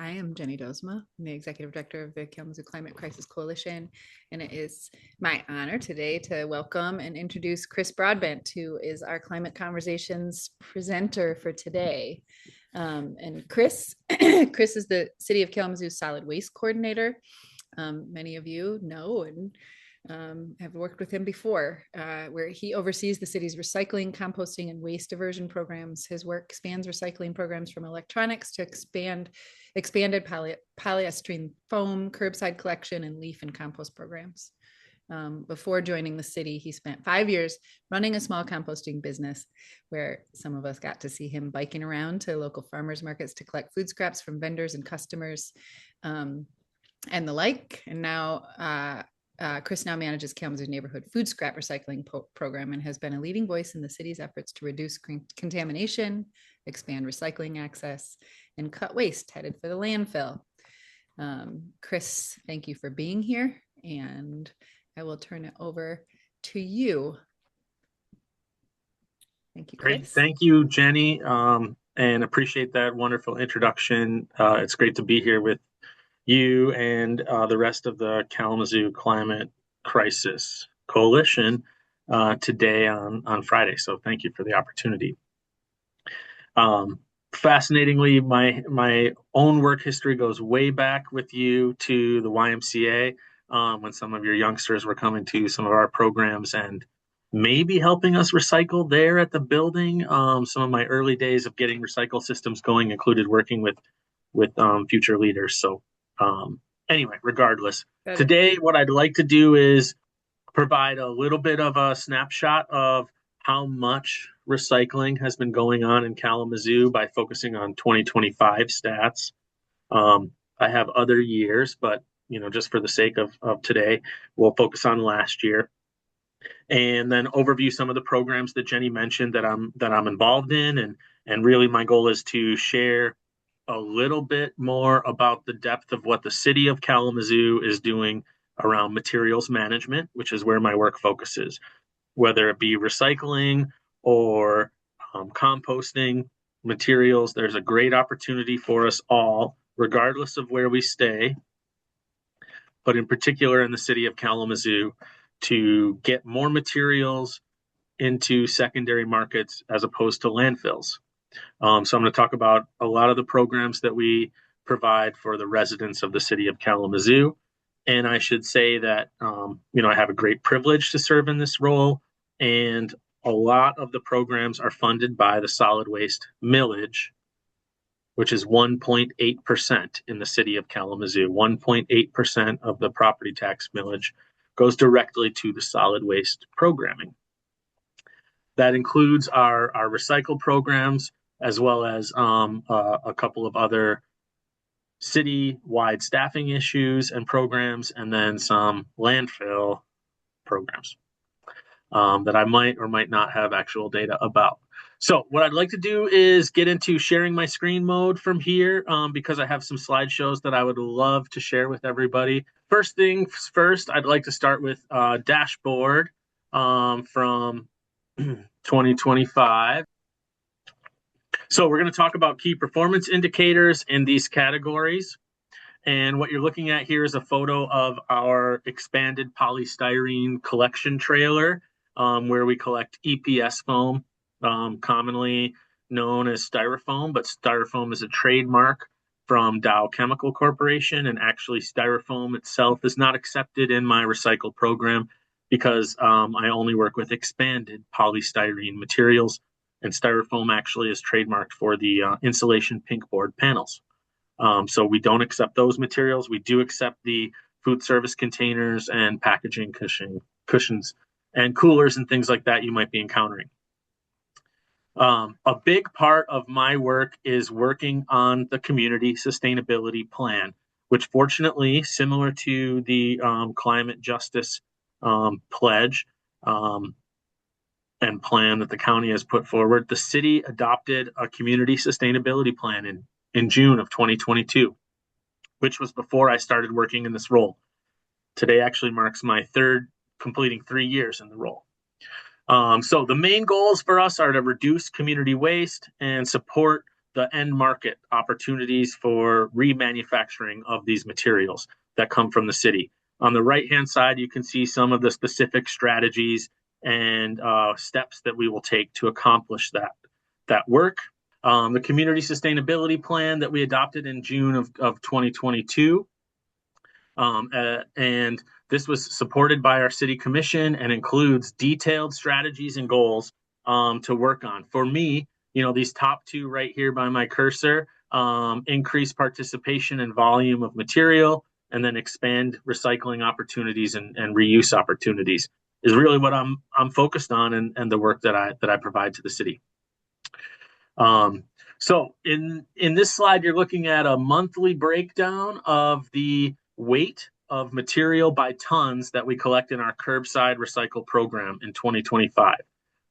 I am Jenny Dozma. I'm the Executive Director of the Kalamazoo Climate Crisis Coalition, and it is my honor today to welcome and introduce Chris Broadbent, who is our Climate Conversations presenter for today. And Chris, Chris is the City of Kalamazoo Solid Waste Coordinator. Many of you know and have worked with him before, where he oversees the city's recycling, composting, and waste diversion programs. His work spans recycling programs from electronics to expanded polyester foam, curbside collection, and leaf and compost programs. Before joining the city, he spent 5 years running a small composting business where some of us got to see him biking around to local farmers markets to collect food scraps from vendors and customers and the like. And now Chris now manages Kalamazoo Neighborhood Food Scrap Recycling Program and has been a leading voice in the city's efforts to reduce contamination, expand recycling access, and cut waste headed for the landfill. Chris, thank you for being here, and I will turn it over to you. Thank you, Chris. Great. Thank you, Jenny, and appreciate that wonderful introduction. It's great to be here with you and the rest of the Kalamazoo Climate Crisis Coalition today on Friday. So thank you for the opportunity. Fascinatingly, my own work history goes way back with you to the YMCA when some of your youngsters were coming to some of our programs and maybe helping us recycle there at the building. Some of my early days of getting recycle systems going included working with future leaders. So anyway, regardless, today what I'd like to do is provide a little bit of a snapshot of how much recycling has been going on in Kalamazoo by focusing on 2025 stats. I have other years, but just for the sake of today, we'll focus on last year, and then overview some of the programs that Jenny mentioned that I'm involved in, and really my goal is to share a little bit more about the depth of what the City of Kalamazoo is doing around materials management, which is where my work focuses, whether it be recycling or composting materials. There's a great opportunity for us all, regardless of where we stay, but in particular in the City of Kalamazoo, to get more materials into secondary markets as opposed to landfills. So I'm going to talk about a lot of the programs that we provide for the residents of the City of Kalamazoo. And I should say that, I have a great privilege to serve in this role. And a lot of the programs are funded by the solid waste millage, which is 1.8% in the City of Kalamazoo. 1.8% of the property tax millage goes directly to the solid waste programming. That includes our recycle programs, as well as a couple of other city-wide staffing issues and programs, and then some landfill programs that I might or might not have actual data about. So what I'd like to do is get into sharing my screen mode from here because I have some slideshows that I would love to share with everybody. First things first, I'd like to start with dashboard from 2025. So we're going to talk about key performance indicators in these categories. And what you're looking at here is a photo of our expanded polystyrene collection trailer, where we collect EPS foam, commonly known as styrofoam, but styrofoam is a trademark from Dow Chemical Corporation. And actually styrofoam itself is not accepted in my recycle program because I only work with expanded polystyrene materials. And styrofoam actually is trademarked for the insulation pink board panels. So we don't accept those materials. We do accept the food service containers and packaging cushions and coolers and things like that you might be encountering. A big part of my work is working on the community sustainability plan, which fortunately, similar to the climate justice pledge, and plan that the county has put forward, the city adopted a community sustainability plan in June of 2022, which was before I started working in this role. Today actually marks my completing 3 years in the role. So the main goals for us are to reduce community waste and support the end market opportunities for remanufacturing of these materials that come from the city. On the right-hand side, you can see some of the specific strategies and steps that we will take to accomplish that work. The community sustainability plan that we adopted in June of 2022. And this was supported by our city commission and includes detailed strategies and goals to work on. For me, these top two right here by my cursor, increase participation and volume of material, and then expand recycling opportunities and reuse opportunities is really what I'm focused on, and the work that I provide to the city. So in this slide, you're looking at a monthly breakdown of the weight of material by tons that we collect in our curbside recycle program in 2025.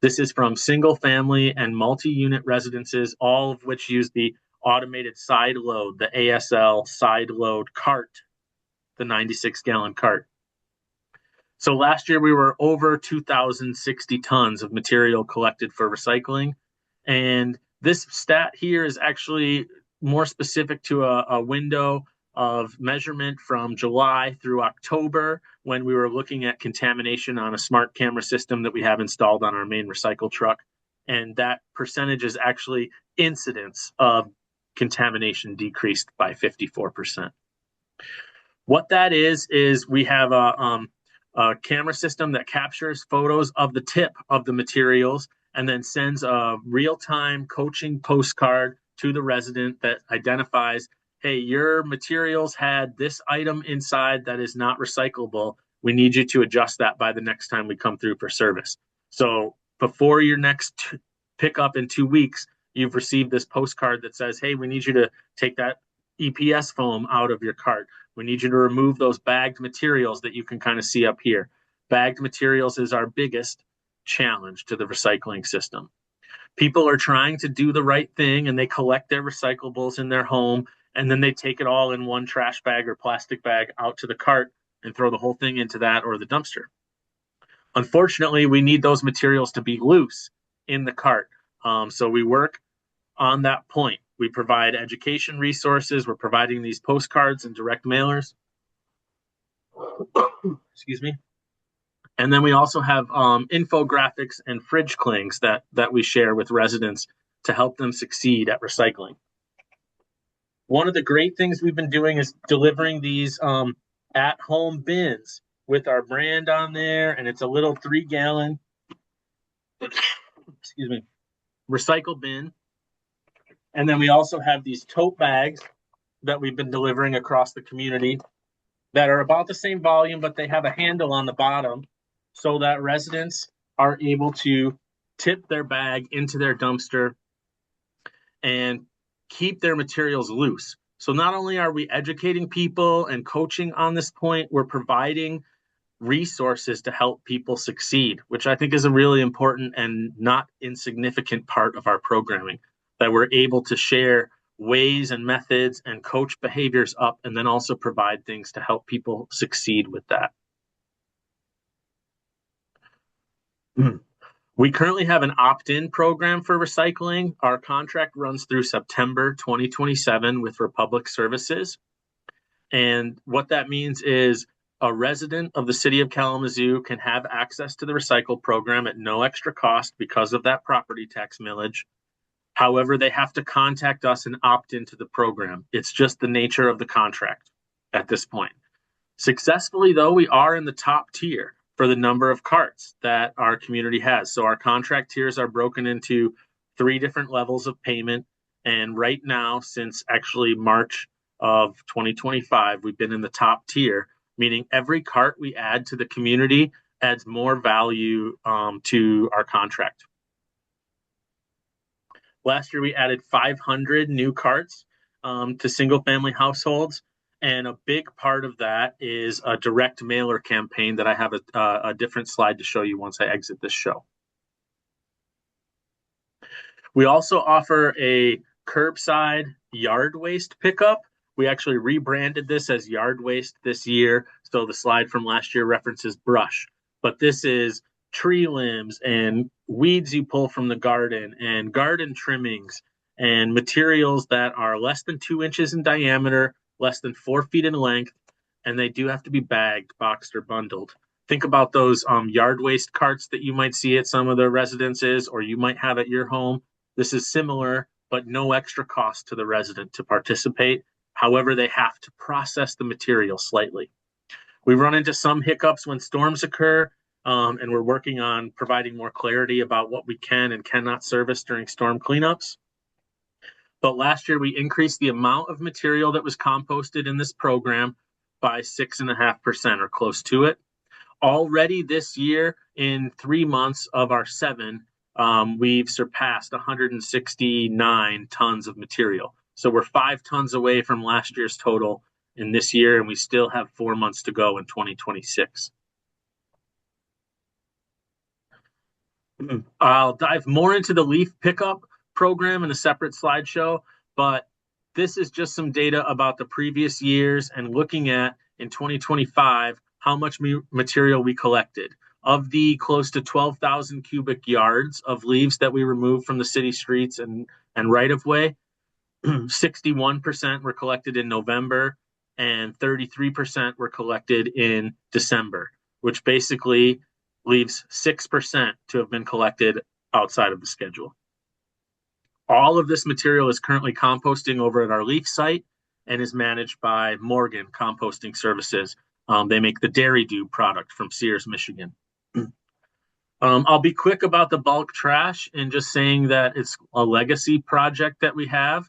This is from single family and multi-unit residences, all of which use the automated side load, the ASL side load cart, the 96-gallon cart. So last year we were over 2,060 tons of material collected for recycling. And this stat here is actually more specific to a window of measurement from July through October, when we were looking at contamination on a smart camera system that we have installed on our main recycle truck. And that percentage is actually incidence of contamination decreased by 54%. What that is we have a camera system that captures photos of the tip of the materials and then sends a real-time coaching postcard to the resident that identifies, hey, your materials had this item inside that is not recyclable. We need you to adjust that by the next time we come through for service. So before your next pickup in 2 weeks, you've received this postcard that says, hey, we need you to take that EPS foam out of your cart. We need you to remove those bagged materials that you can kind of see up here. Bagged materials is our biggest challenge to the recycling system. People are trying to do the right thing and they collect their recyclables in their home, and then they take it all in one trash bag or plastic bag out to the cart and throw the whole thing into that or the dumpster. Unfortunately, we need those materials to be loose in the cart. So we work on that point. We provide education resources. We're providing these postcards and direct mailers. Excuse me. And then we also have infographics and fridge clings that we share with residents to help them succeed at recycling. One of the great things we've been doing is delivering these at-home bins with our brand on there, and it's a little 3-gallon excuse me, recycle bin. And then we also have these tote bags that we've been delivering across the community that are about the same volume, but they have a handle on the bottom so that residents are able to tip their bag into their dumpster and keep their materials loose. So not only are we educating people and coaching on this point, we're providing resources to help people succeed, which I think is a really important and not insignificant part of our programming, that we're able to share ways and methods and coach behaviors up, and then also provide things to help people succeed with that. We currently have an opt-in program for recycling. Our contract runs through September 2027 with Republic Services. And what that means is a resident of the City of Kalamazoo can have access to the recycle program at no extra cost because of that property tax millage. However, they have to contact us and opt into the program. It's just the nature of the contract at this point. Successfully, though, we are in the top tier for the number of carts that our community has. So our contract tiers are broken into 3 different levels of payment. And right now, since actually March of 2025, we've been in the top tier, meaning every cart we add to the community adds more value to our contract. Last year, we added 500 new carts to single-family households. And a big part of that is a direct mailer campaign that I have a different slide to show you once I exit this show. We also offer a curbside yard waste pickup. We actually rebranded this as yard waste this year. So the slide from last year references brush, but this is tree limbs and weeds you pull from the garden and garden trimmings and materials that are less than 2 inches in diameter, less than 4 feet in length, and they do have to be bagged, boxed, or bundled. Think about those yard waste carts that you might see at some of the residences or you might have at your home. This is similar, but no extra cost to the resident to participate. However, they have to process the material slightly. We run into some hiccups when storms occur, and we're working on providing more clarity about what we can and cannot service during storm cleanups. But last year, we increased the amount of material that was composted in this program by 6.5% or close to it. Already this year, in 3 months of our 7, we've surpassed 169 tons of material. So we're 5 tons away from last year's total in this year, and we still have 4 months to go in 2026. I'll dive more into the leaf pickup program in a separate slideshow, but this is just some data about the previous years and looking at in 2025 how much material we collected. Of the close to 12,000 cubic yards of leaves that we removed from the city streets and right of way, 61% were collected in November and 33% were collected in December, which basically leaves 6% to have been collected outside of the schedule. All of this material is currently composting over at our leaf site and is managed by Morgan Composting Services. They make the Dairy Dew product from Sears, Michigan. I'll be quick about the bulk trash and just saying that it's a legacy project that we have,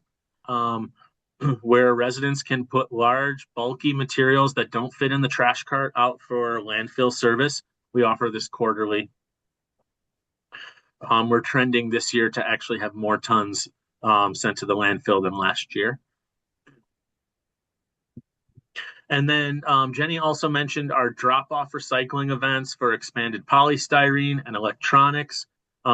where residents can put large, bulky materials that don't fit in the trash cart out for landfill service. We offer this quarterly. We're trending this year to actually have more tons sent to the landfill than last year. And then Jenny also mentioned our drop-off recycling events for expanded polystyrene and electronics.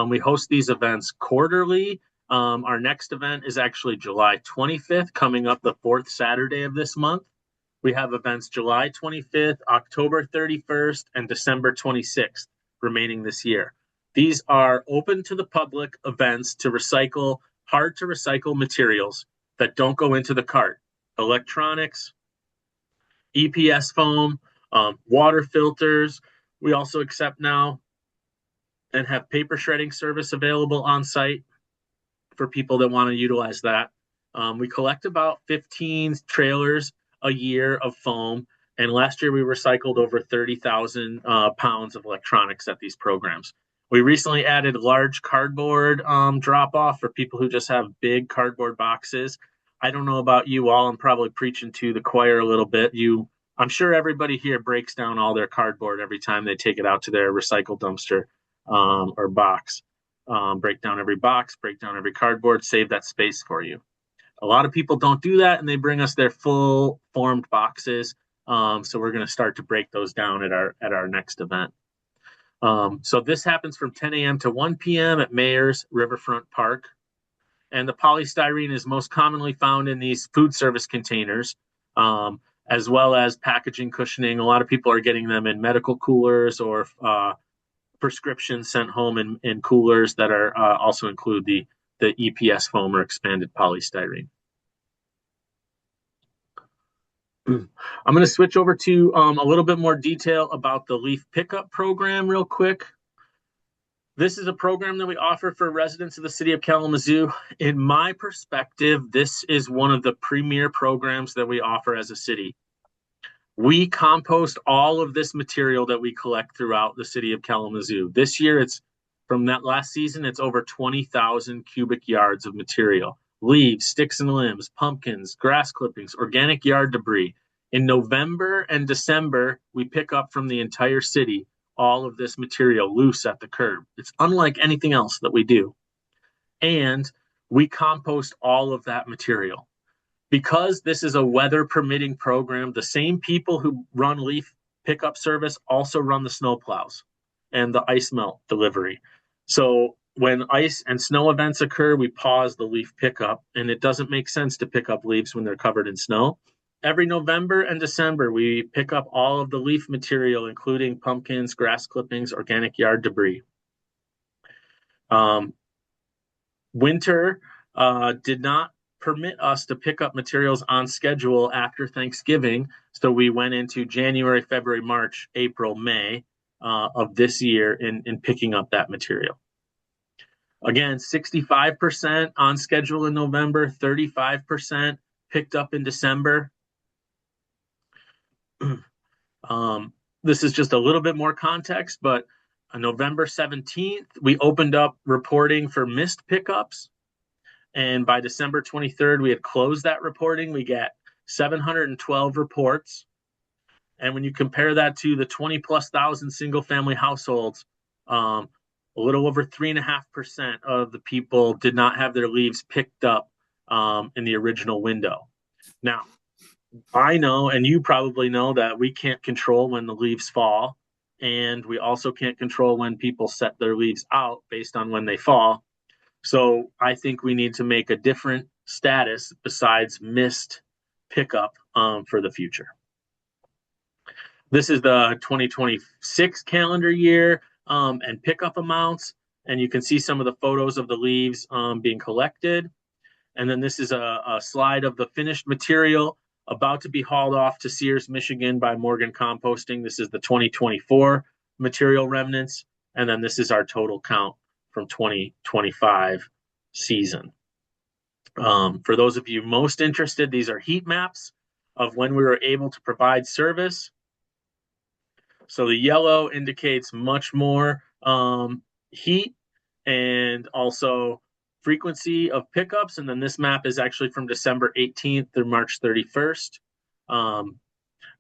We host these events quarterly. Our next event is actually July 25th, coming up the 4th Saturday of this month. We have events July 25th, October 31st, and December 26th remaining this year. These are open to the public events to recycle hard-to-recycle materials that don't go into the cart. Electronics, EPS foam, water filters. We also accept now and have paper shredding service available on site for people that want to utilize that. We collect about 15 trailers a year of foam, and last year we recycled over 30,000 pounds of electronics at these programs. We recently added large cardboard drop-off for people who just have big cardboard boxes. I don't know about you all. I'm probably preaching to the choir a little bit. I'm sure everybody here breaks down all their cardboard every time they take it out to their recycle dumpster or box. Break down every box, break down every cardboard, save that space for you. A lot of people don't do that, and they bring us their full formed boxes. So we're going to start to break those down at our next event. So this happens from 10 a.m. to 1 p.m. at Mayor's Riverfront Park. And the polystyrene is most commonly found in these food service containers, as well as packaging cushioning. A lot of people are getting them in medical coolers or prescriptions sent home in coolers that are also include the EPS foam or expanded polystyrene. I'm going to switch over to a little bit more detail about the leaf pickup program real quick. This is a program that we offer for residents of the city of Kalamazoo. In my perspective, this is one of the premier programs that we offer as a city. We compost all of this material that we collect throughout the city of Kalamazoo. This year, from that last season, it's over 20,000 cubic yards of material. Leaves, sticks and limbs, pumpkins, grass clippings, organic yard debris. In November and December, we pick up from the entire city all of this material loose at the curb. It's unlike anything else that we do. And we compost all of that material. Because this is a weather permitting program, the same people who run leaf pickup service also run the snow plows and the ice melt delivery. So when ice and snow events occur, we pause the leaf pickup, and it doesn't make sense to pick up leaves when they're covered in snow. Every November and December, we pick up all of the leaf material, including pumpkins, grass clippings, organic yard debris. Winter did not permit us to pick up materials on schedule after Thanksgiving. So we went into January, February, March, April, May of this year in picking up that material. Again, 65% on schedule in November, 35% picked up in December. This is just a little bit more context, but on November 17th, we opened up reporting for missed pickups. And by December 23rd, we had closed that reporting. We got 712 reports. And when you compare that to the 20 plus thousand single family households, a little over 3.5% of the people did not have their leaves picked up in the original window. Now, I know, and you probably know, that we can't control when the leaves fall. And we also can't control when people set their leaves out based on when they fall. So I think we need to make a different status besides missed pickup for the future. This is the 2026 calendar year and pickup amounts. And you can see some of the photos of the leaves being collected. And then this is a slide of the finished material about to be hauled off to Sears, Michigan by Morgan Composting. This is the 2024 material remnants. And then this is our total count from 2025 season. For those of you most interested, these are heat maps of when we were able to provide service. So the yellow indicates much more heat and also frequency of pickups. And then this map is actually from December 18th through March 31st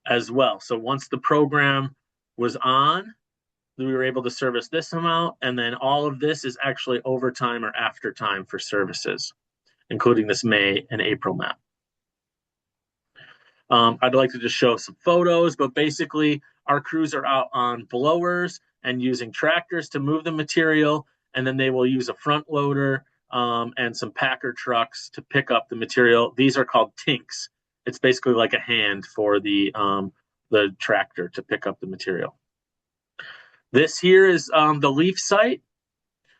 as well. So once the program was on, we were able to service this amount. And then all of this is actually overtime or after time for services, including this May and April map. I'd like to just show some photos, but basically our crews are out on blowers and using tractors to move the material. And then they will use a front loader and some packer trucks to pick up the material. These are called tinks. It's basically like a hand for the tractor to pick up the material. This here is the leaf site.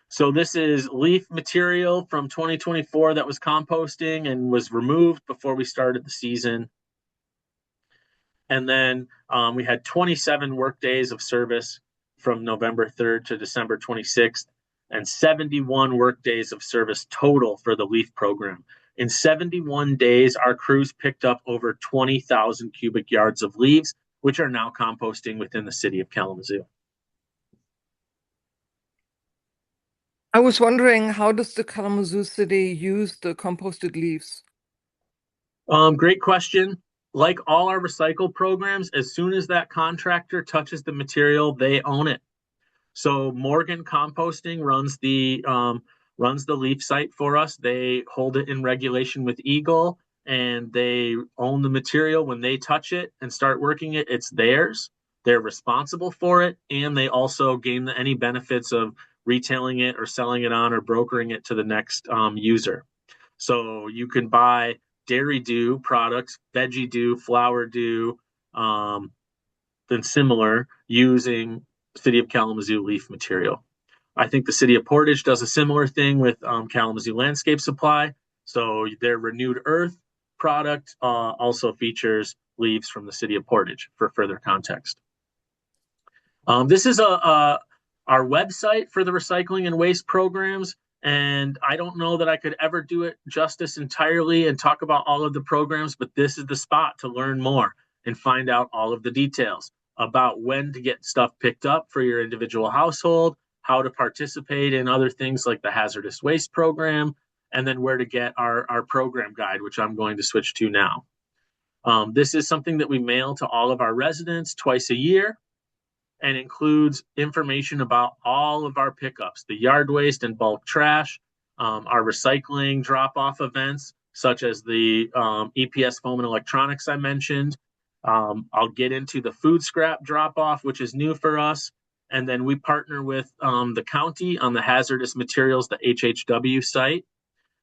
So this is leaf material from 2024 that was composting and was removed before we started the season. And then we had 27 work days of service from November 3rd to December 26th, and 71 work days of service total for the leaf program. In 71 days, our crews picked up over 20,000 cubic yards of leaves, which are now composting within the city of Kalamazoo. I was wondering, how does the Kalamazoo city use the composted leaves? Great question. Like all our recycle programs, as soon as that contractor touches the material, they own it. So Morgan Composting runs the leaf site for us. They hold it in regulation with Eagle, and they own the material. When they touch it and start working it, it's theirs. They're responsible for it, and they also gain any benefits of retailing it or selling it on or brokering it to the next user. So you can buy dairy dew products, veggie dew, flour dew, and similar using City of Kalamazoo leaf material. I think the City of Portage does a similar thing with Kalamazoo Landscape Supply. So their Renewed Earth product also features leaves from the City of Portage for further context. This is our website for the recycling and waste programs. And I don't know that I could ever do it justice entirely and talk about all of the programs, but this is the spot to learn more and find out all of the details about when to get stuff picked up for your individual household, how to participate in other things like the hazardous waste program, and then where to get our program guide, which I'm going to switch to now. This is something that we mail to all of our residents twice a year, and includes information about all of our pickups, the yard waste and bulk trash, our recycling drop-off events, such as the EPS foam and electronics I mentioned. I'll get into the food scrap drop-off, which is new for us. And then we partner with the county on the hazardous materials, the HHW site,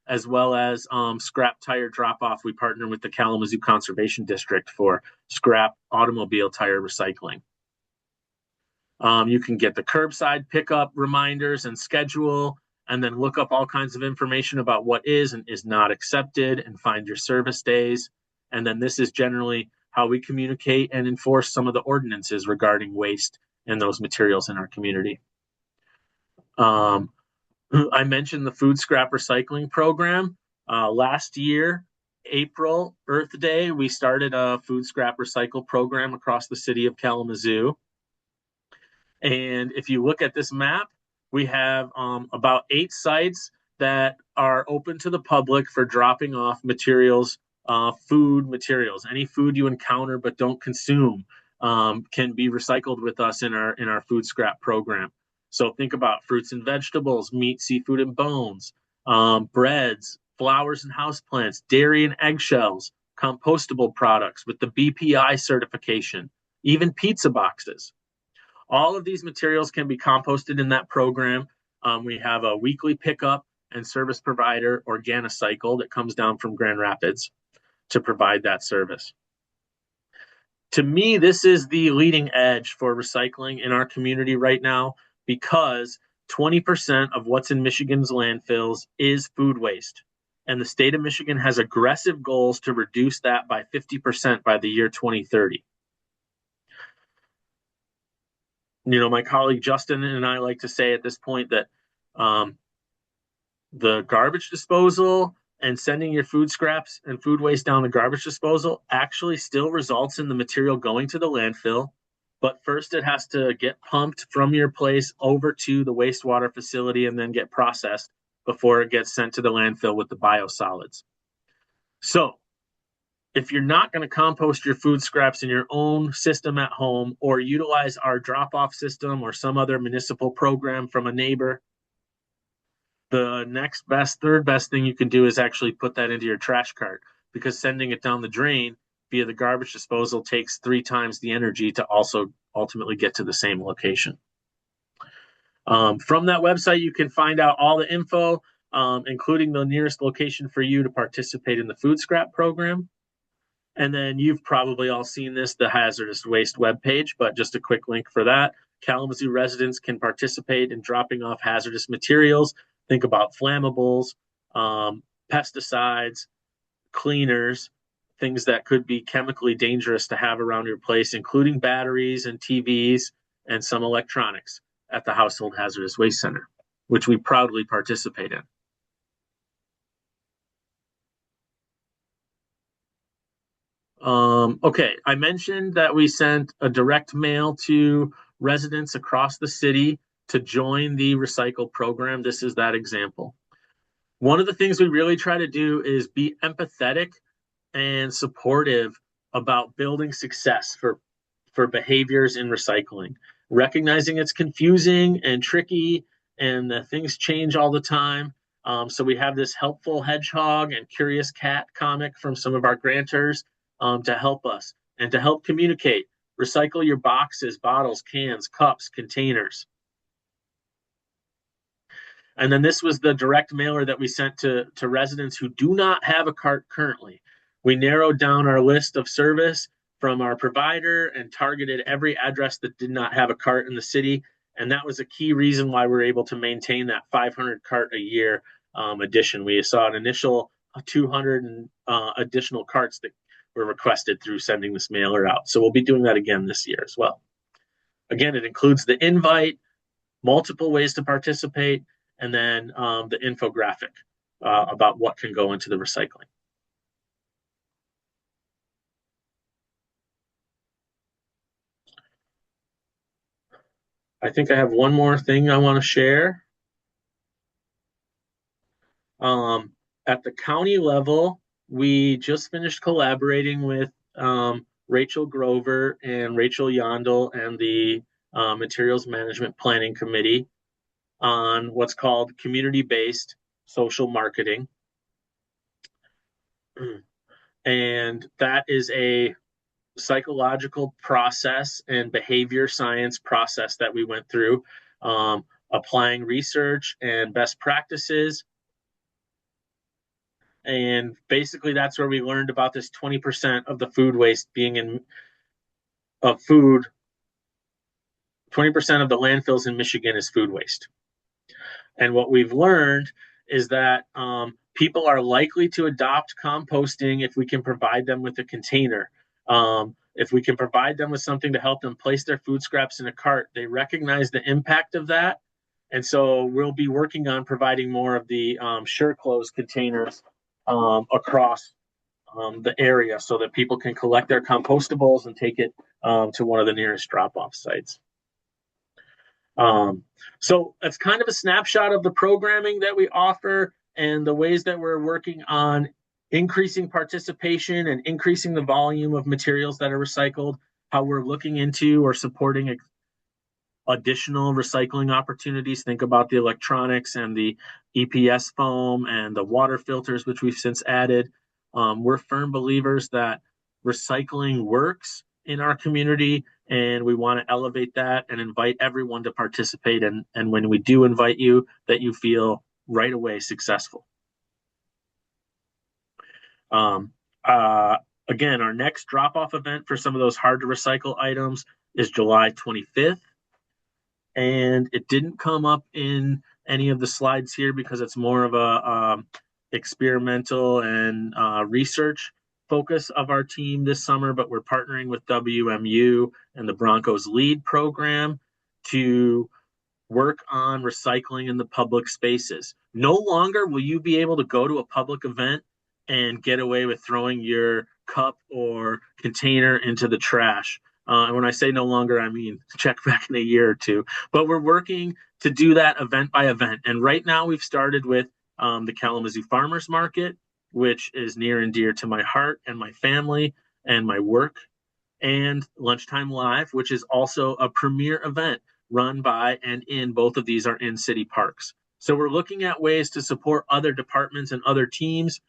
as well as scrap tire drop-off. We partner with the Kalamazoo Conservation District for scrap automobile tire recycling. You can get the curbside pickup reminders and schedule, and then look up all kinds of information about what is and is not accepted and find your service days. And then this is generally how we communicate and enforce some of the ordinances regarding waste and those materials in our community. I mentioned the food scrap recycling program. Last year, April, Earth Day, we started a food scrap recycle program across the city of Kalamazoo. And if you look at this map, we have about 8 sites that are open to the public for dropping off materials, food materials. Any food you encounter but don't consume can be recycled with us in our food scrap program. So think about fruits and vegetables, meat, seafood, and bones, breads, flowers and houseplants, dairy and eggshells, compostable products with the BPI certification, even pizza boxes. All of these materials can be composted in that program. We have a weekly pickup and service provider, Organicycle, that comes down from Grand Rapids to provide that service. To me, this is the leading edge for recycling in our community right now, because 20% of what's in Michigan's landfills is food waste. And the state of Michigan has aggressive goals to reduce that by 50% by the year 2030. My colleague Justin and I like to say at this point that the garbage disposal and sending your food scraps and food waste down the garbage disposal actually still results in the material going to the landfill. But first it has to get pumped from your place over to the wastewater facility and then get processed before it gets sent to the landfill with the biosolids. So if you're not going to compost your food scraps in your own system at home, or utilize our drop-off system or some other municipal program from a neighbor, the next best, third best thing you can do is actually put that into your trash cart, because sending it down the drain via the garbage disposal takes 3 times the energy to also ultimately get to the same location. From that website, you can find out all the info, including the nearest location for you to participate in the food scrap program. And then you've probably all seen this, the hazardous waste webpage, but just a quick link for that. Kalamazoo residents can participate in dropping off hazardous materials. Think about flammables, pesticides, cleaners, things that could be chemically dangerous to have around your place, including batteries and TVs and some electronics at the Household Hazardous Waste Center, which we proudly participate in. Okay, I mentioned that we sent a direct mail to residents across the city to join the recycle program. This is that example. One of the things we really try to do is be empathetic and supportive about building success for behaviors in recycling, recognizing it's confusing and tricky and that things change all the time. So we have this helpful hedgehog and curious cat comic from some of our grantors to help us and to help communicate. Recycle your boxes, bottles, cans, cups, containers. And then this was the direct mailer that we sent to residents who do not have a cart currently. We narrowed down our list of service from our provider and targeted every address that did not have a cart in the city. And that was a key reason why we're able to maintain that 500 cart a year addition. We saw an initial 200 additional carts that were requested through sending this mailer out. So we'll be doing that again this year as well. Again, it includes the invite, multiple ways to participate, and then the infographic about what can go into the recycling. I think I have one more thing I want to share. At the county level, we just finished collaborating with Rachel Grover and Rachel Yondel and the Materials Management Planning Committee on what's called community-based social marketing. And that is a psychological process and behavior science process that we went through, applying research and best practices. And basically that's where we learned about this 20% of the food waste being of food. 20% of the landfills in Michigan is food waste. And what we've learned is that people are likely to adopt composting if we can provide them with a container. If we can provide them with something to help them place their food scraps in a cart, they recognize the impact of that. And so we'll be working on providing more of the sure close containers across the area so that people can collect their compostables and take it to one of the nearest drop-off sites. So that's kind of a snapshot of the programming that we offer and the ways that we're working on increasing participation and increasing the volume of materials that are recycled, how we're looking into or supporting additional recycling opportunities. Think about the electronics and the EPS foam and the water filters, which we've since added. We're firm believers that recycling works in our community, and we want to elevate that and invite everyone to participate. And when we do invite you, that you feel right away successful. Again, our next drop-off event for some of those hard to recycle items is July 25th. And it didn't come up in any of the slides here because it's more of a experimental and research focus of our team this summer, but we're partnering with WMU and the Broncos Lead program to work on recycling in the public spaces. No longer will you be able to go to a public event and get away with throwing your cup or container into the trash. And when I say no longer, I mean check back in a year or two. But we're working to do that event by event. And right now we've started with the Kalamazoo Farmers Market, which is near and dear to my heart and my family and my work, and Lunchtime Live, which is also a premier event run by and in both of these are in city parks. So we're looking at ways to support other departments and other teams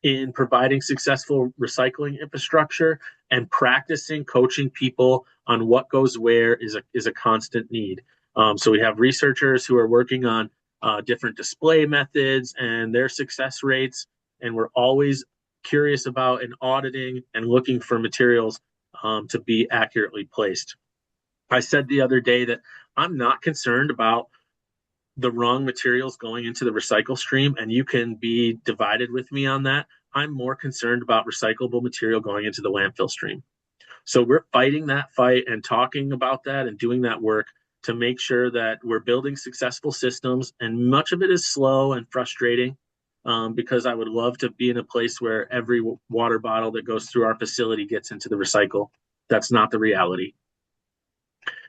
in providing successful recycling infrastructure, and practicing coaching people on what goes where is a constant need. So we have researchers who are working on different display methods and their success rates, and we're always curious about and auditing and looking for materials to be accurately placed. I said the other day that I'm not concerned about the wrong materials going into the recycle stream, and you can be divided with me on that. I'm more concerned about recyclable material going into the landfill stream. So we're fighting that fight and talking about that and doing that work to make sure that we're building successful systems. And much of it is slow and frustrating because I would love to be in a place where every water bottle that goes through our facility gets into the recycle. That's not the reality.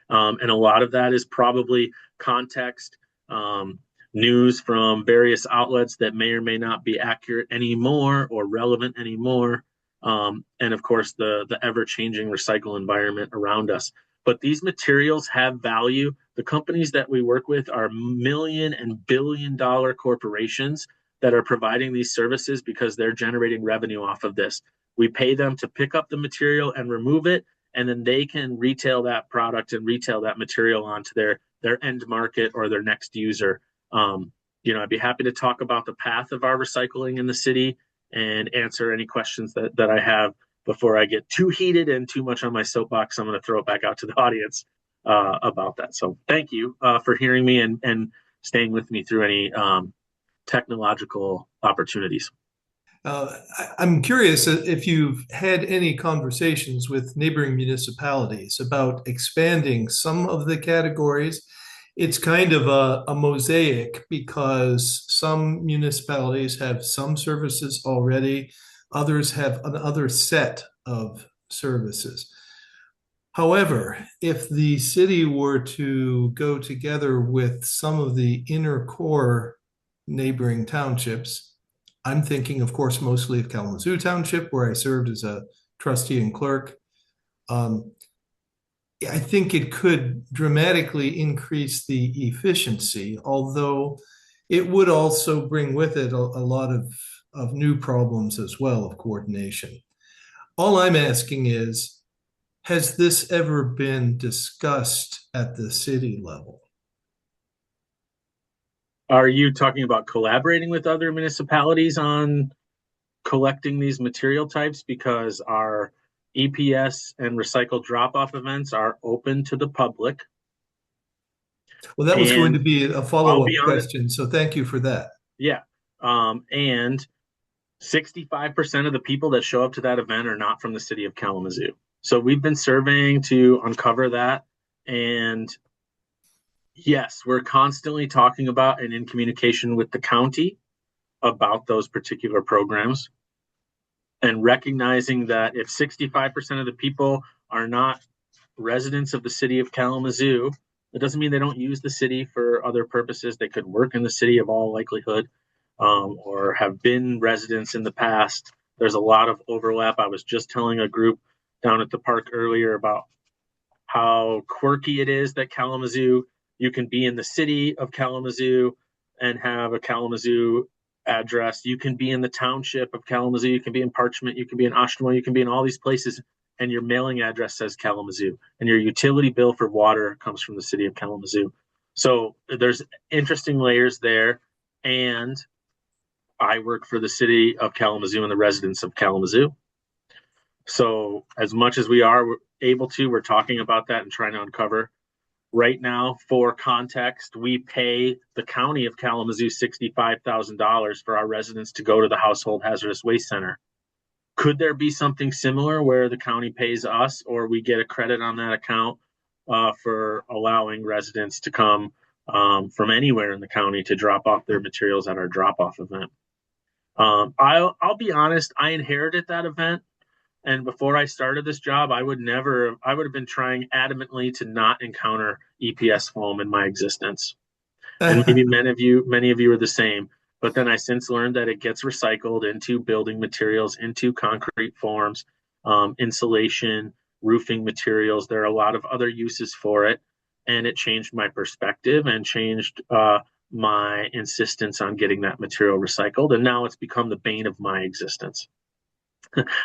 And a lot of that is probably context, news from various outlets that may or may not be accurate anymore or relevant anymore. And of course, the ever-changing recycle environment around us. But these materials have value. The companies that we work with are million and billion-dollar corporations that are providing these services because they're generating revenue off of this. We pay them to pick up the material and remove it, and then they can retail that product and retail that material onto their end market or their next user. I'd be happy to talk about the path of our recycling in the city and answer any questions that I have before I get too heated and too much on my soapbox. I'm going to throw it back out to the audience about that. So thank you for hearing me and staying with me through any technological opportunities. I'm curious if you've had any conversations with neighboring municipalities about expanding some of the categories. It's kind of a mosaic because some municipalities have some services already, others have another set of services. However, if the city were to go together with some of the inner core neighboring townships, I'm thinking, of course, mostly of Kalamazoo Township, where I served as a trustee and clerk. I think it could dramatically increase the efficiency, although it would also bring with it a lot of new problems as well of coordination. All I'm asking is, has this ever been discussed at the city level? Are you talking about collaborating with other municipalities on collecting these material types? Because our EPS and recycled drop-off events are open to the public. Well, that was going to And be a I'll follow-up be honest, question, so thank you for that. yeah. And 65% of the people that show up to that event are not from the city of Kalamazoo. So we've been surveying to uncover that. And yes, we're constantly talking about and in communication with the county about those particular programs, and recognizing that if 65% of the people are not residents of the city of Kalamazoo, it doesn't mean they don't use the city for other purposes. They could work in the city of all likelihood, or have been residents in the past. There's a lot of overlap. I was just telling a group down at the park earlier about how quirky it is that Kalamazoo, you can be in the city of Kalamazoo and have a Kalamazoo address. You can be in the township of Kalamazoo. You can be in Parchment. You can be in Oshtemo. You can be in all these places, and your mailing address says Kalamazoo, and your utility bill for water comes from the city of Kalamazoo. So there's interesting layers there. And I work for the city of Kalamazoo and the residents of Kalamazoo. So as much as we are able to, we're talking about that and trying to uncover. Right now, for context, we pay the county of Kalamazoo $65,000 for our residents to go to the Household Hazardous Waste Center. Could there be something similar where the county pays us, or we get a credit on that account for allowing residents to come from anywhere in the county to drop off their materials at our drop-off event? I'll be honest, I inherited that event. And before I started this job, I would have been trying adamantly to not encounter EPS foam in my existence. And maybe many of you are the same. But then I since learned that it gets recycled into building materials, into concrete forms, insulation, roofing materials. There are a lot of other uses for it. And it changed my perspective and changed my insistence on getting that material recycled. And now it's become the bane of my existence.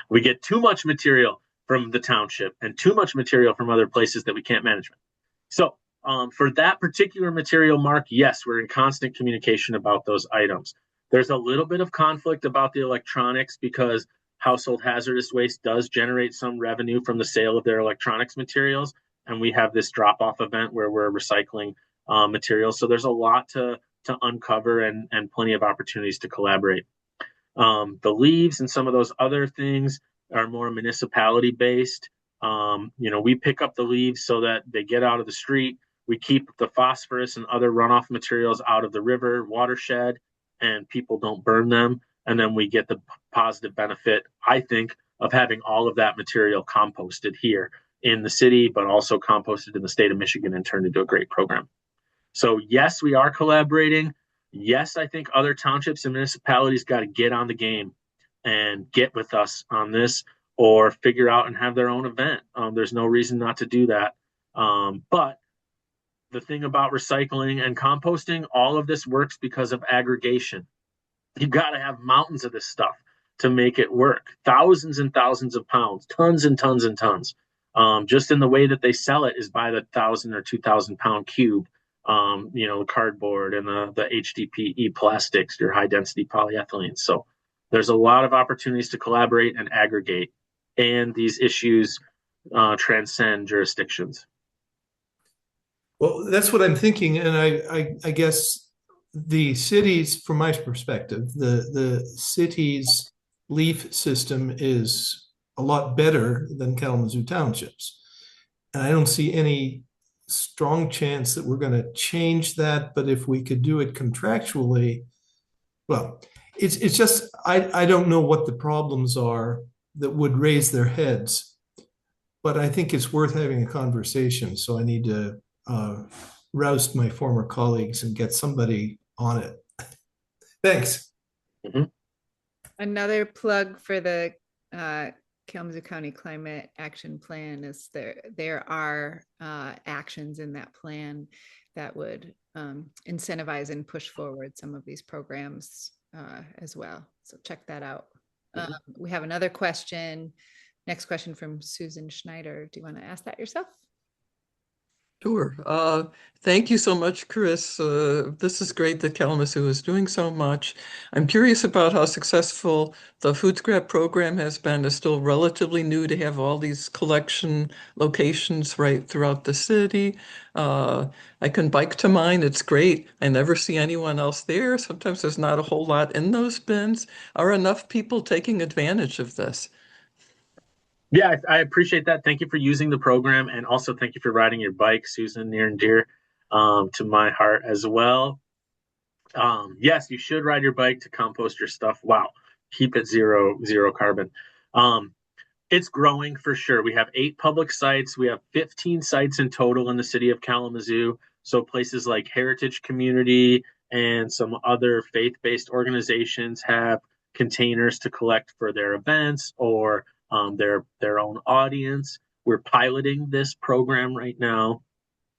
We get too much material from the township and too much material from other places that we can't manage. So for that particular material, Mark, yes, we're in constant communication about those items. There's a little bit of conflict about the electronics because Household Hazardous Waste does generate some revenue from the sale of their electronics materials. And we have this drop-off event where we're recycling materials. So there's a lot to uncover and plenty of opportunities to collaborate. The leaves and some of those other things are more municipality based. We pick up the leaves so that they get out of the street. We keep the phosphorus and other runoff materials out of the river watershed, and people don't burn them. And then we get the positive benefit, I think, of having all of that material composted here in the city, but also composted in the state of Michigan and turned into a great program. So yes, we are collaborating. Yes, I think other townships and municipalities got to get on the game and get with us on this, or figure out and have their own event. There's no reason not to do that. But the thing about recycling and composting, all of this works because of aggregation. You've got to have mountains of this stuff to make it work. Thousands and thousands of pounds, tons and tons and tons. Just in the way that they sell it is by the 1,000 or 2,000 pound cube. Cardboard and the HDPE plastics, your high density polyethylene. So there's a lot of opportunities to collaborate and aggregate, and these issues transcend jurisdictions. Well, that's what I'm thinking, and I guess the cities, from my perspective, the city's leaf system is a lot better than Kalamazoo Township's, and I don't see any strong chance that we're going to change that. But if we could do it contractually, well, it's just I don't know what the problems are that would raise their heads, but I think it's worth having a conversation. So I need to roust my former colleagues and get somebody on it. Thanks. Mm-hmm. Another plug for the Kalamazoo County Climate Action Plan is there are actions in that plan that would incentivize and push forward some of these programs as well. So check that out. Mm-hmm. We have another question. Next question from Susan Schneider. Do you want to ask that yourself? Sure. Thank you so much, Chris. This is great that Kalamazoo is doing so much. I'm curious about how successful the food scrap program has been. It's still relatively new to have all these collection locations right throughout the city. Uh, I can bike to mine. It's great. I never see anyone else there. Sometimes there's not a whole lot in those bins. Are enough people taking advantage of this? Yeah, I appreciate that. Thank you for using the program, and also thank you for riding your bike, Susan, near and dear to my heart as well. Yes, you should ride your bike to compost your stuff. Wow, keep it zero carbon. Um, it's growing for sure. We have 8 public sites. We have 15 sites in total in the city of Kalamazoo. So places like Heritage Community and some other faith-based organizations have containers to collect for their events or their own audience. We're piloting this program right now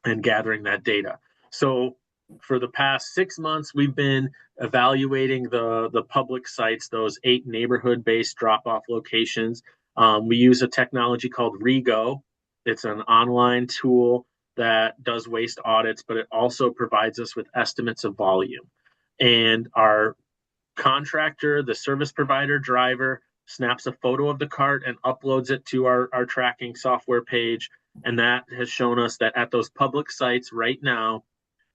and gathering that data. So for the past 6 months, we've been evaluating the public sites, those 8 neighborhood-based drop-off locations. We use a technology called Rego. It's an online tool that does waste audits, but it also provides us with estimates of volume. And our contractor, the service provider driver, snaps a photo of the cart and uploads it to our tracking software page. And that has shown us that at those public sites right now,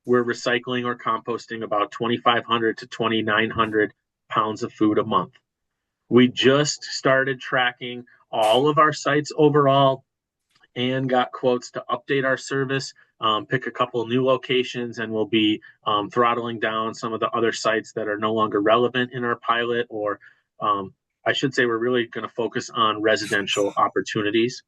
we're recycling or composting about 2,500 to 2,900 pounds of food a month. We just started tracking all of our sites overall and got quotes to update our service, pick a couple of new locations, and we'll be throttling down some of the other sites that are no longer relevant in our pilot. Or I should say we're really going to focus on residential opportunities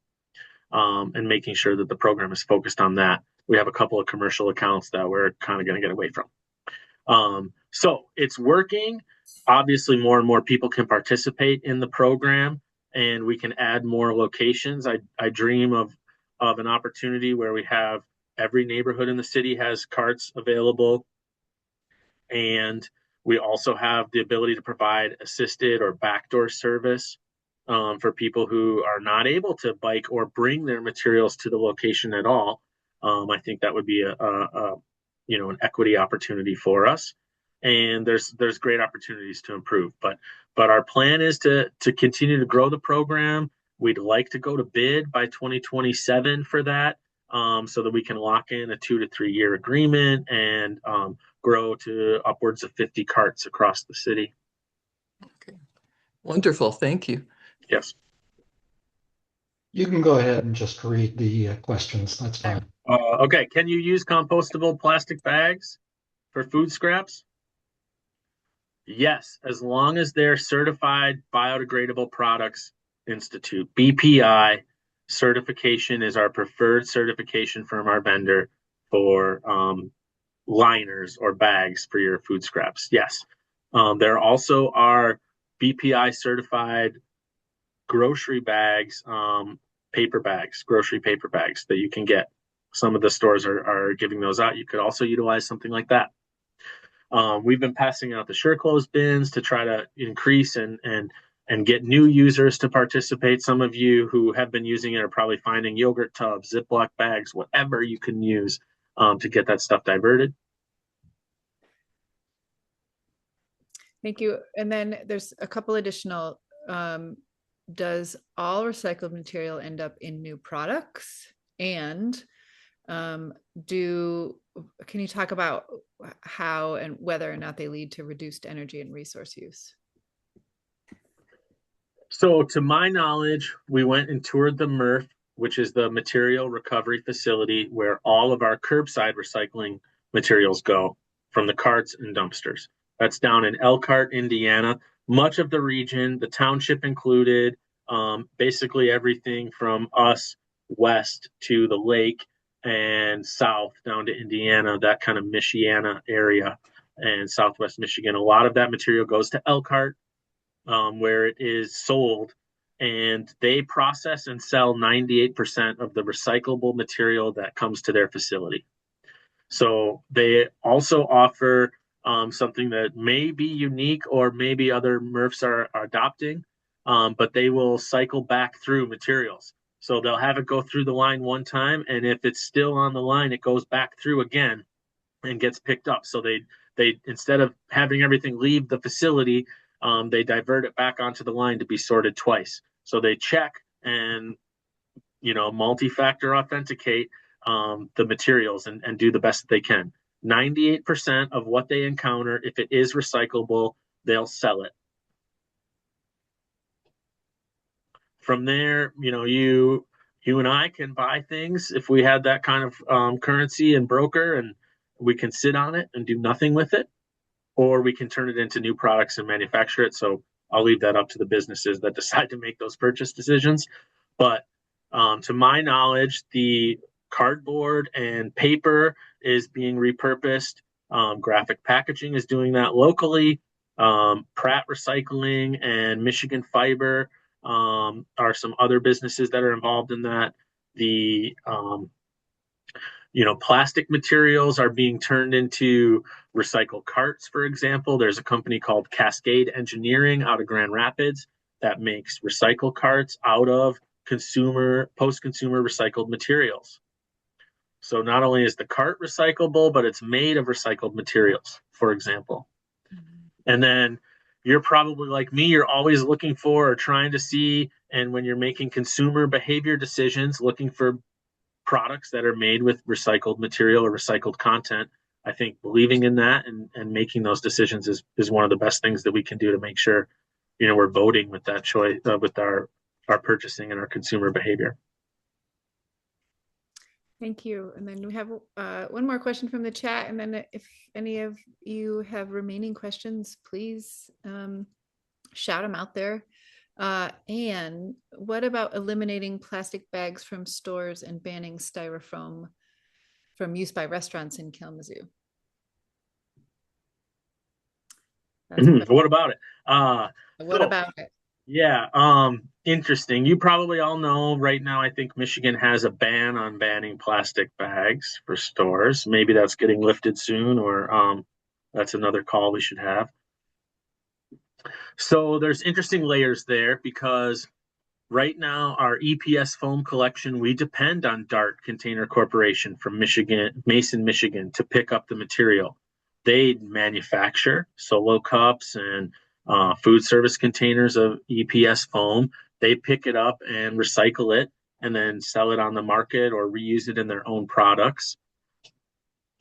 and making sure that the program is focused on that. We have a couple of commercial accounts that we're kind of going to get away from. So it's working. Obviously, more and more people can participate in the program, and we can add more locations. I dream of an opportunity where we have every neighborhood in the city has carts available, and we also have the ability to provide assisted or backdoor service for people who are not able to bike or bring their materials to the location at all. I think that would be an equity opportunity for us, and there's great opportunities to improve. But our plan is to continue to grow the program. We'd like to go to bid by 2027 for that, so that we can lock in a 2 to 3 year agreement and grow to upwards of 50 carts across the city. Okay. Wonderful. Thank you. Yes. You can go ahead and just read the questions. That's fine. Okay. Can you use compostable plastic bags for food scraps? Yes, as long as they're certified biodegradable products institute. BPI certification is our preferred certification from our vendor for liners or bags for your food scraps. Yes. There also are BPI certified grocery bags, grocery paper bags that you can get. Some of the stores are giving those out. You could also utilize something like that. We've been passing out the SureClose bins to try to increase and get new users to participate. Some of you who have been using it are probably finding yogurt tubs, Ziploc bags, whatever you can use to get that stuff diverted. Thank you. And then there's a couple additional, does all recycled material end up in new products? And can you talk about how and whether or not they lead to reduced energy and resource use? So to my knowledge, we went and toured the MRF, which is the material recovery facility where all of our curbside recycling materials go from the carts and dumpsters. That's down in Elkhart, Indiana. Much of the region, the township included, basically everything from us west to the lake and south down to Indiana, that kind of Michiana area and southwest Michigan. A lot of that material goes to Elkhart, where it is sold, and they process and sell 98% of the recyclable material that comes to their facility. So they also offer something that may be unique or maybe other MRFs are adopting, but they will cycle back through materials. So they'll have it go through the line one time, and if it's still on the line, it goes back through again and gets picked up. So they instead of having everything leave the facility, they divert it back onto the line to be sorted twice. So they check and multi-factor authenticate the materials and do the best that they can. 98% of what they encounter, if it is recyclable, they'll sell it. From there, you and I can buy things if we had that kind of currency and broker, and we can sit on it and do nothing with it, or we can turn it into new products and manufacture it. So I'll leave that up to the businesses that decide to make those purchase decisions. But to my knowledge, the cardboard and paper is being repurposed. Graphic packaging is doing that locally. Pratt Recycling and Michigan Fiber are some other businesses that are involved in that. The plastic materials are being turned into recycled carts, for example. There's a company called Cascade Engineering out of Grand Rapids that makes recycled carts out of post-consumer recycled materials. So not only is the cart recyclable, but it's made of recycled materials, for example. And then you're probably like me, you're always looking for or trying to see, and when you're making consumer behavior decisions, looking for products that are made with recycled material or recycled content. I think believing in that and making those decisions is one of the best things that we can do to make sure, we're voting with that choice, with our purchasing and our consumer behavior. Thank you. And then we have one more question from the chat. And then if any of you have remaining questions, please shout them out there. And what about eliminating plastic bags from stores and banning styrofoam from use by restaurants in Kalamazoo? What about it? What about it? Yeah, interesting. You probably all know right now, I think Michigan has a ban on banning plastic bags for stores. Maybe that's getting lifted soon, or that's another call we should have. So there's interesting layers there because right now our EPS foam collection, we depend on Dart Container Corporation from Mason, Michigan to pick up the material. They manufacture solo cups and food service containers of EPS foam. They pick it up and recycle it and then sell it on the market or reuse it in their own products.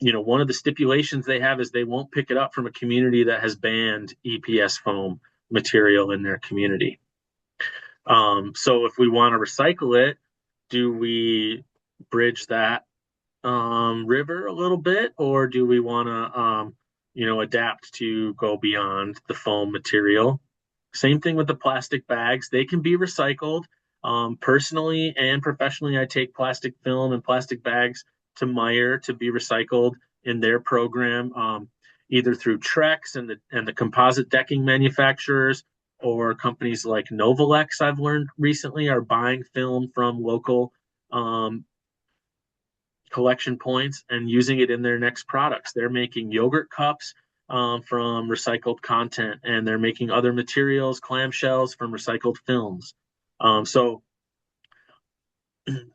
One of the stipulations they have is they won't pick it up from a community that has banned EPS foam material in their community. So if we want to recycle it, do we bridge that river a little bit, or do we want to adapt to go beyond the foam material? Same thing with the plastic bags. They can be recycled. Personally and professionally, I take plastic film and plastic bags to Meyer to be recycled in their program, either through Trex and the composite decking manufacturers, or companies like Novalex, I've learned recently, are buying film from local collection points and using it in their next products. They're making yogurt cups from recycled content, and they're making other materials, clamshells from recycled films. So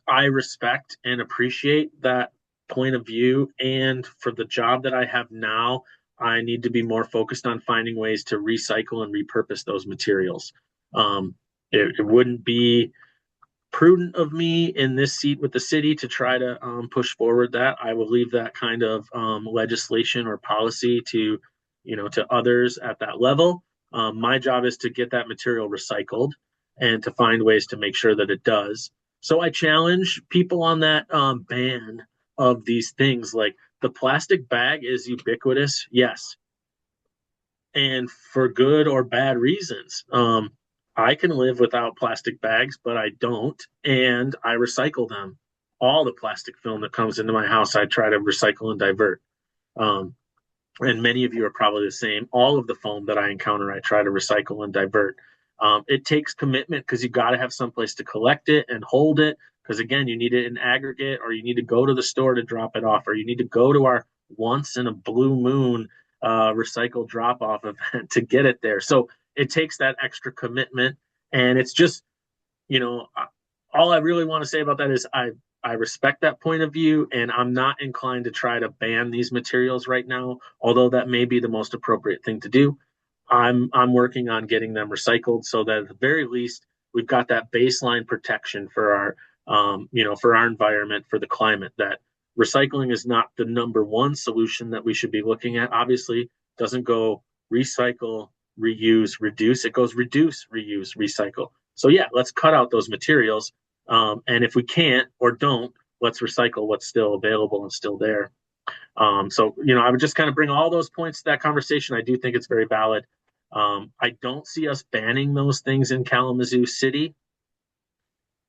I respect and appreciate that point of view. And for the job that I have now, I need to be more focused on finding ways to recycle and repurpose those materials. It wouldn't be prudent of me in this seat with the city to try to push forward that. I will leave that kind of legislation or policy to others at that level. My job is to get that material recycled and to find ways to make sure that it does. So I challenge people on that ban of these things. Like, the plastic bag is ubiquitous, yes, and for good or bad reasons. I can live without plastic bags, but I don't, and I recycle them. All the plastic film that comes into my house, I try to recycle and divert. And many of you are probably the same. All of the foam that I encounter, I try to recycle and divert. It takes commitment because you got to have someplace to collect it and hold it. Because again, you need it in aggregate, or you need to go to the store to drop it off, or you need to go to our once in a blue moon recycle drop off event to get it there. So it takes that extra commitment, and it's just, all I really want to say about that is I respect that point of view, and I'm not inclined to try to ban these materials right now, although that may be the most appropriate thing to do. I'm working on getting them recycled so that at the very least we've got that baseline protection for our for our environment, for the climate. That recycling is not the number one solution that we should be looking at. Obviously, doesn't go recycle, reuse, reduce. It goes reduce, reuse, recycle. So yeah, let's cut out those materials. And if we can't or don't, let's recycle what's still available and still there. So, I would just kind of bring all those points to that conversation. I do think it's very valid. I don't see us banning those things in Kalamazoo City.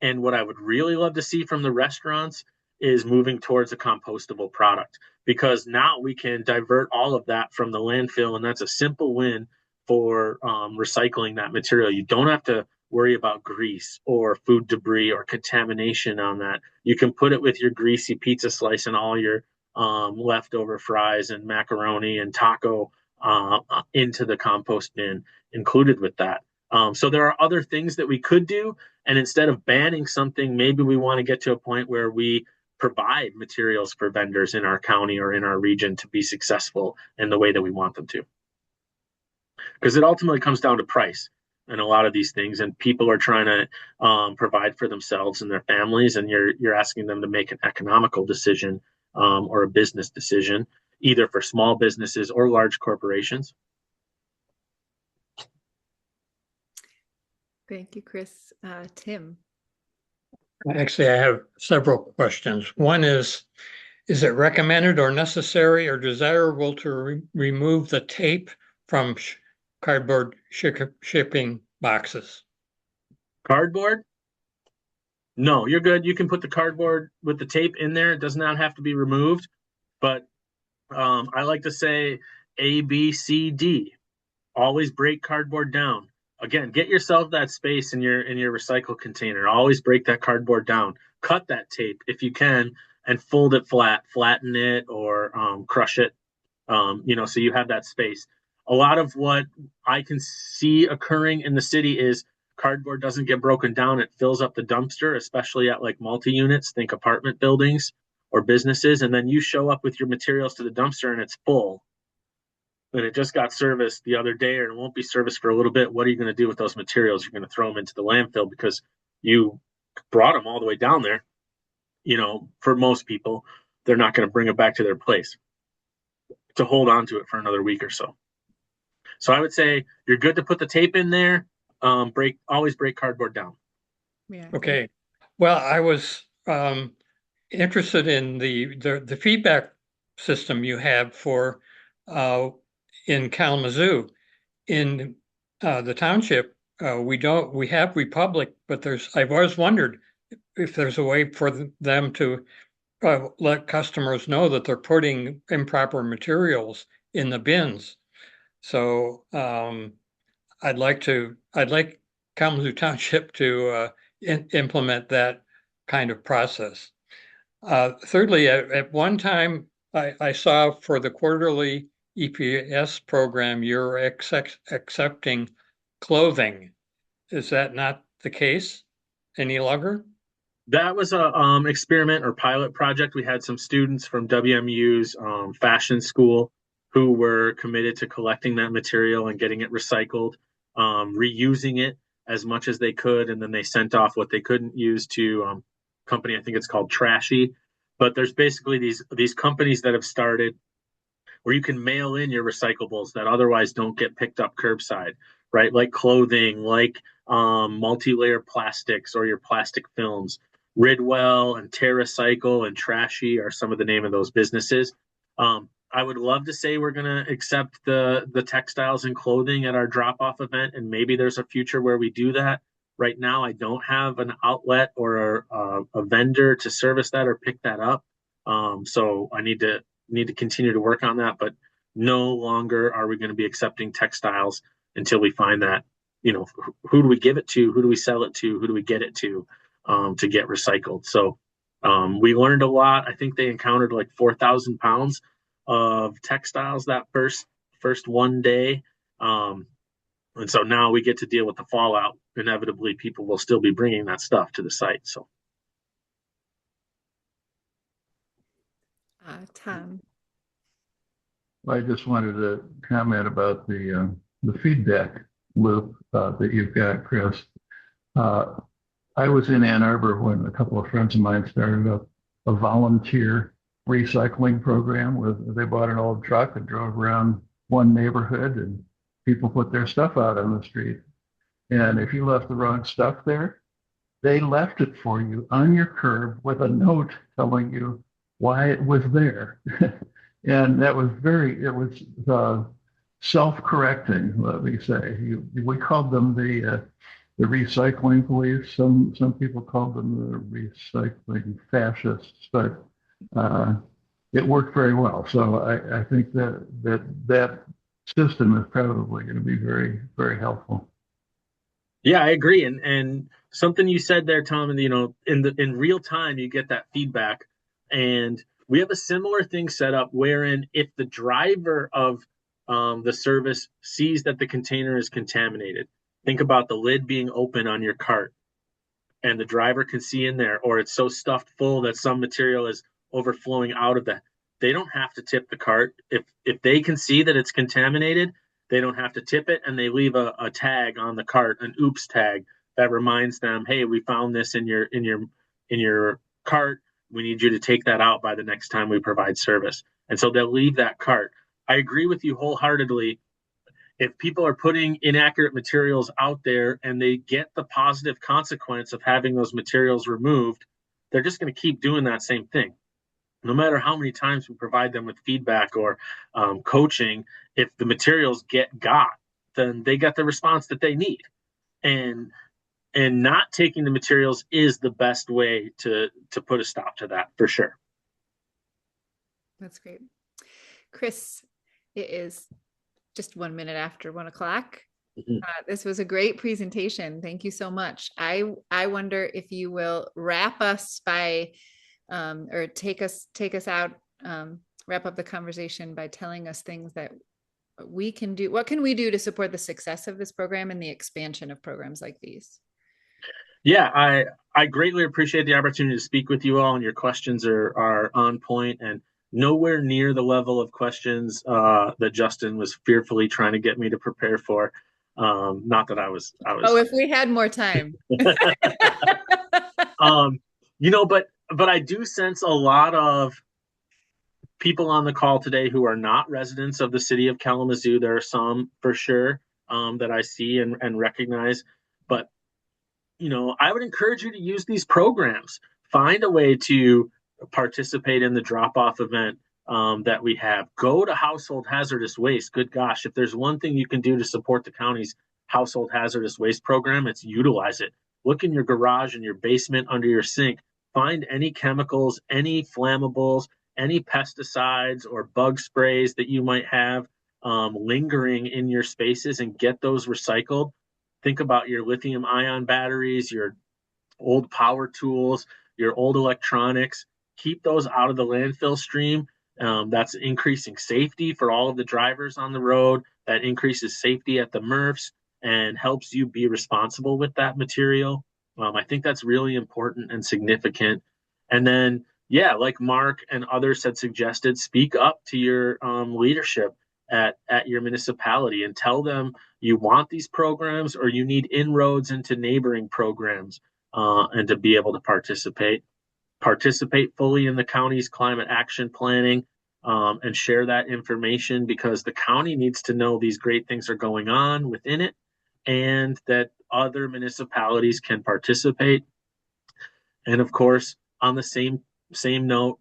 And what I would really love to see from the restaurants is moving towards a compostable product, because now we can divert all of that from the landfill. And that's a simple win for recycling that material. You don't have to worry about grease or food debris or contamination on that. You can put it with your greasy pizza slice and all your leftover fries and macaroni and taco into the compost bin included with that. So there are other things that we could do. And instead of banning something, maybe we want to get to a point where we provide materials for vendors in our county or in our region to be successful in the way that we want them to. Because it ultimately comes down to price and a lot of these things, and people are trying to provide for themselves and their families, and you're asking them to make an economical decision or a business decision, either for small businesses or large corporations. Thank you, Chris. Tim. Actually, I have several questions. One is it recommended or necessary or desirable to remove the tape from cardboard shipping boxes? Cardboard? No, you're good. You can put the cardboard with the tape in there. It does not have to be removed. But I like to say A, B, C, D. Always break cardboard down. Again, get yourself that space in your recycle container. Always break that cardboard down. Cut that tape if you can and fold it flat, flatten it or crush it, so you have that space. A lot of what I can see occurring in the city is cardboard doesn't get broken down. It fills up the dumpster, especially at like multi-units, think apartment buildings or businesses. And then you show up with your materials to the dumpster and it's full. And it just got serviced the other day, or it won't be serviced for a little bit. What are you going to do with those materials? You're going to throw them into the landfill because you brought them all the way down there. For most people, they're not going to bring it back to their place to hold on to it for another week or so. So I would say you're good to put the tape in there. Always break cardboard down. Yeah. Okay. Well, I was interested in the feedback system you have for in Kalamazoo. In the township, we have Republic, but I've always wondered if there's a way for them to let customers know that they're putting improper materials in the bins. So I'd like Kalamazoo Township to implement that kind of process. Thirdly, at one time, I saw for the quarterly EPS program, you're accepting clothing. Is that not the case any longer? That was a experiment or pilot project. We had some students from WMU's fashion school who were committed to collecting that material and getting it recycled, reusing it as much as they could, and then they sent off what they couldn't use to a company, I think it's called Trashy. But there's basically these companies that have started where you can mail in your recyclables that otherwise don't get picked up curbside, right? Like clothing, like multi-layer plastics or your plastic films. Ridwell and TerraCycle and Trashy are some of the name of those businesses. I would love to say we're going to accept the textiles and clothing at our drop-off event, and maybe there's a future where we do that. Right now, I don't have an outlet or a vendor to service that or pick that up. So I need to continue to work on that, but no longer are we going to be accepting textiles until we find that, who do we give it to? Who do we sell it to? Who do we get it to get recycled? So we learned a lot. I think they encountered like 4,000 pounds of textiles that first one day. And so now we get to deal with the fallout. Inevitably, people will still be bringing that stuff to the site. So, Tom. I just wanted to comment about the feedback loop that you've got, Chris. I was in Ann Arbor when a couple of friends of mine started up a volunteer recycling program where they bought an old truck and drove around one neighborhood and people put their stuff out on the street. And if you left the wrong stuff there, they left it for you on your curb with a note telling you why it was there. And that was it was self-correcting, let me say. We called them the recycling police. Some people called them the recycling fascists, but it worked very well. So I think that system is probably going to be very, very helpful. yeah, I agree. And something you said there, Tom, and in real time you get that feedback, and we have a similar thing set up wherein if the driver of the service sees that the container is contaminated, think about the lid being open on your cart, and the driver can see in there, or it's so stuffed full that some material is overflowing out of that. They don't have to tip the cart. If they can see that it's contaminated, they don't have to tip it, and they leave a tag on the cart, an oops tag that reminds them, hey, we found this in your cart. We need you to take that out by the next time we provide service. And so they'll leave that cart. I agree with you wholeheartedly. If people are putting inaccurate materials out there and they get the positive consequence of having those materials removed, they're just going to keep doing that same thing. No matter how many times we provide them with feedback or coaching, if the materials got, then they get the response that they need. And not taking the materials is the best way to put a stop to that, for sure. That's great. Chris, it is just 1 minute after 1 o'clock. Mhm. This was a great presentation. Thank you so much. I wonder if you will wrap us by, or take us out, wrap up the conversation by telling us things that we can do. What can we do to support the success of this program and the expansion of programs like these? Yeah, I greatly appreciate the opportunity to speak with you all, and your questions are on point and nowhere near the level of questions that Justin was fearfully trying to get me to prepare for. Not that I was. Oh, if we had more time. But I do sense a lot of people on the call today who are not residents of the city of Kalamazoo. There are some for sure that I see and recognize, but I would encourage you to use these programs. Find a way to participate in the drop-off event that we have. Go to household hazardous waste. Good gosh, if there's one thing you can do to support the county's household hazardous waste program, it's utilize it. Look in your garage, in your basement, under your sink. Find any chemicals, any flammables, any pesticides or bug sprays that you might have lingering in your spaces, and get those recycled. Think about your lithium ion batteries, your old power tools, your old electronics. Keep those out of the landfill stream. That's increasing safety for all of the drivers on the road. That increases safety at the MRFs and helps you be responsible with that material. I think that's really important and significant. And then, yeah, like Mark and others had suggested, speak up to your leadership at your municipality and tell them you want these programs or you need inroads into neighboring programs, and to be able to participate fully in the county's climate action planning, and share that information, because the county needs to know these great things are going on within it and that other municipalities can participate. And of course, on the same note,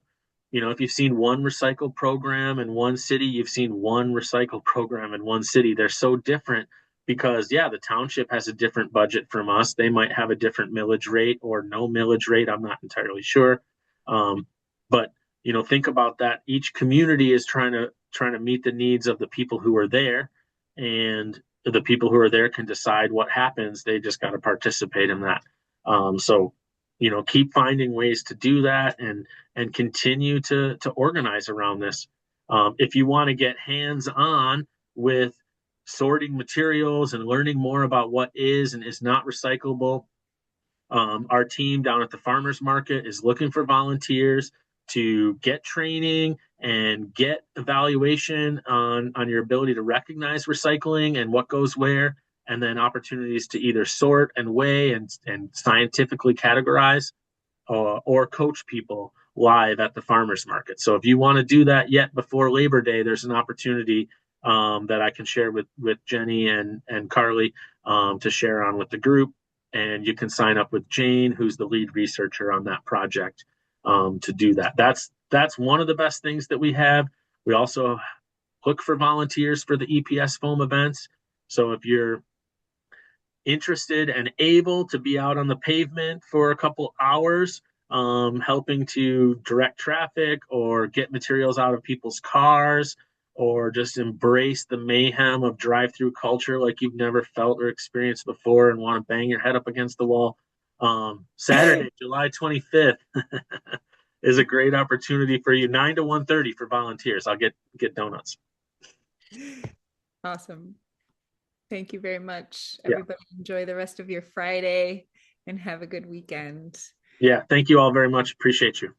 if you've seen one recycle program in one city, you've seen one recycle program in one city. They're so different because, yeah, the township has a different budget from us. They might have a different millage rate or no millage rate. I'm not entirely sure. But think about that. Each community is trying to meet the needs of the people who are there, and the people who are there can decide what happens. They just got to participate in that. So keep finding ways to do that and continue to organize around this. If you want to get hands-on with sorting materials and learning more about what is and is not recyclable. Our team down at the farmers market is looking for volunteers to get training and get evaluation on your ability to recognize recycling and what goes where, and then opportunities to either sort and weigh and scientifically categorize or coach people live at the farmers market. So if you want to do that yet before Labor Day, there's an opportunity that I can share with Jenny and Carly to share on with the group. And you can sign up with Jane, who's the lead researcher on that project, to do that. That's one of the best things that we have. We also look for volunteers for the EPS foam events. So if you're interested and able to be out on the pavement for a couple hours, helping to direct traffic or get materials out of people's cars, or just embrace the mayhem of drive-through culture like you've never felt or experienced before and want to bang your head up against the wall. Saturday, July 25th is a great opportunity for you. 9 to 1:30 for volunteers. I'll get donuts. Awesome. Thank you very much. Yeah. Everybody enjoy the rest of your Friday and have a good weekend. Yeah, thank you all very much. Appreciate you.